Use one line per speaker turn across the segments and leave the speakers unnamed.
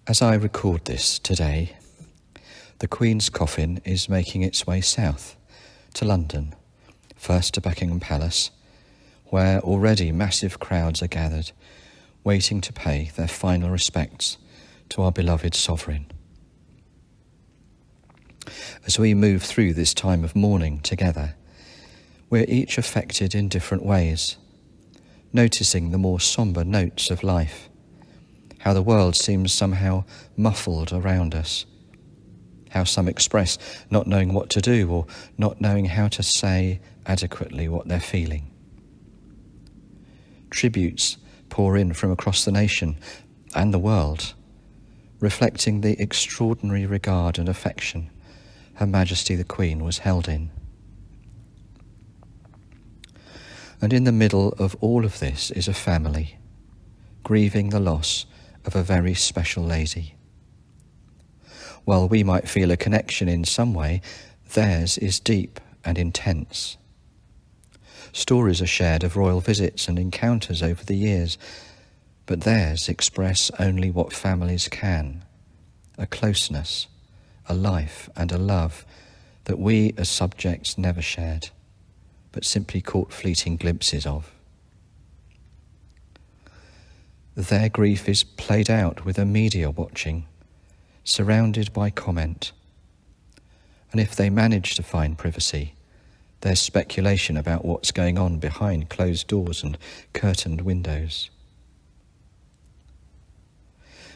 As I record this today, the Queen's coffin is making its way south to London, first to Buckingham Palace, where already massive crowds are gathered, waiting to pay their final respects to our beloved sovereign. As we move through this time of mourning together, we're each affected in different ways, noticing the more sombre notes of life, how the world seems somehow muffled around us, how some express not knowing what to do or not knowing how to say adequately what they're feeling. Tributes pour in from across the nation and the world, reflecting the extraordinary regard and affection Her Majesty the Queen was held in. And in the middle of all of this is a family, grieving the loss of a very special lady. While we might feel a connection in some way, theirs is deep and intense. Stories are shared of royal visits and encounters over the years, but theirs express only what families can, a closeness, a life and a love that we as subjects never shared, but simply caught fleeting glimpses of. Their grief is played out with a media watching, surrounded by comment. And if they manage to find privacy, there's speculation about what's going on behind closed doors and curtained windows.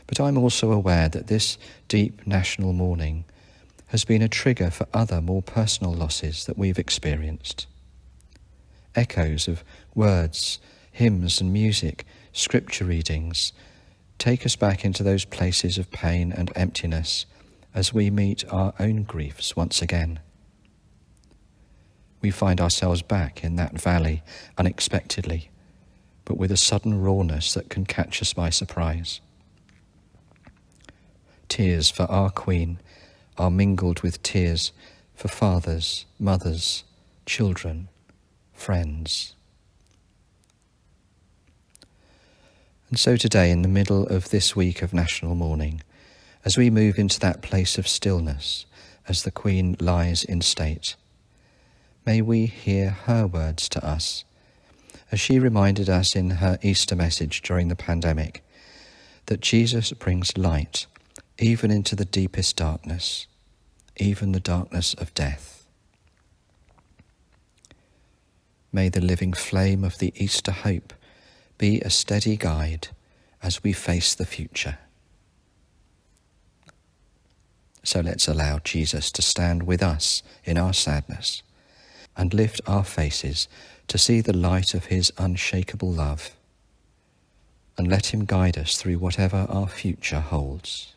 But I'm also aware that this deep national mourning has been a trigger for other more personal losses that we've experienced. Echoes of words, hymns and music, scripture readings take us back into those places of pain and emptiness as we meet our own griefs once again. We find ourselves back in that valley unexpectedly, but with a sudden rawness that can catch us by surprise. Tears for our Queen are mingled with tears for fathers, mothers, children, friends. And so today, in the middle of this week of national mourning, as we move into that place of stillness as the Queen lies in state, may we hear her words to us, as she reminded us in her Easter message during the pandemic, that Jesus brings light even into the deepest darkness, even the darkness of death. May the living flame of the Easter hope be a steady guide as we face the future. So let's allow Jesus to stand with us in our sadness and lift our faces to see the light of his unshakable love, and let him guide us through whatever our future holds.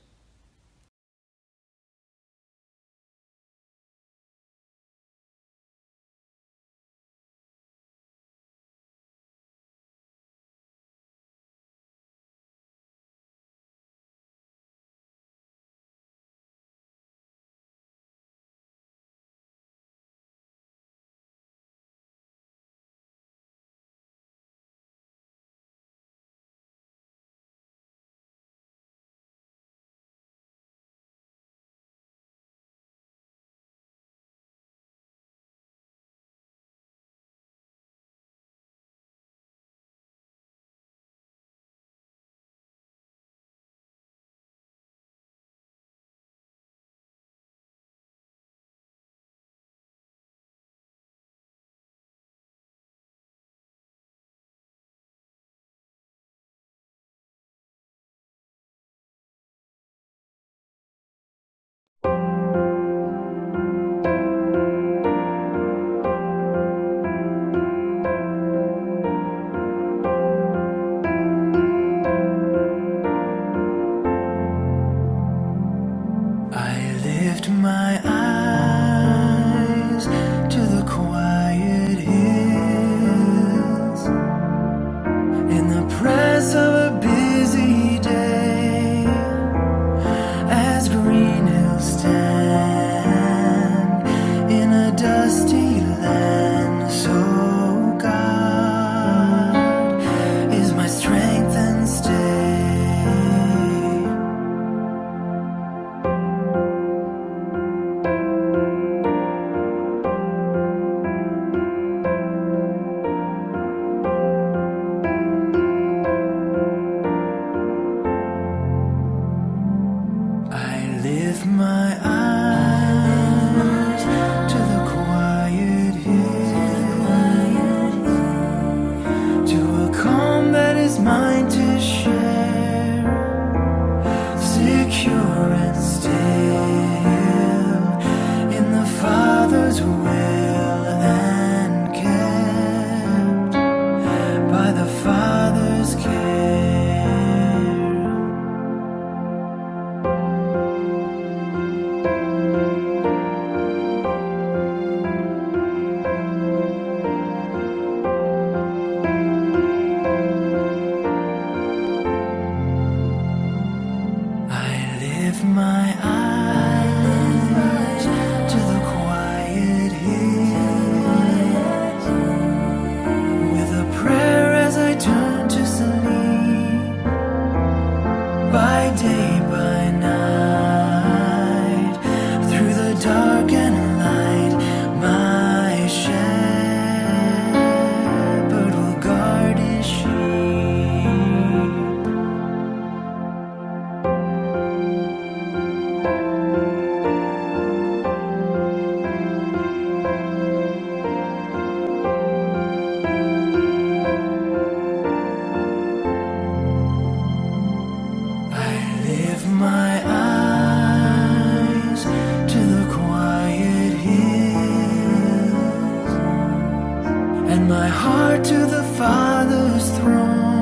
and my heart to the Father's throne.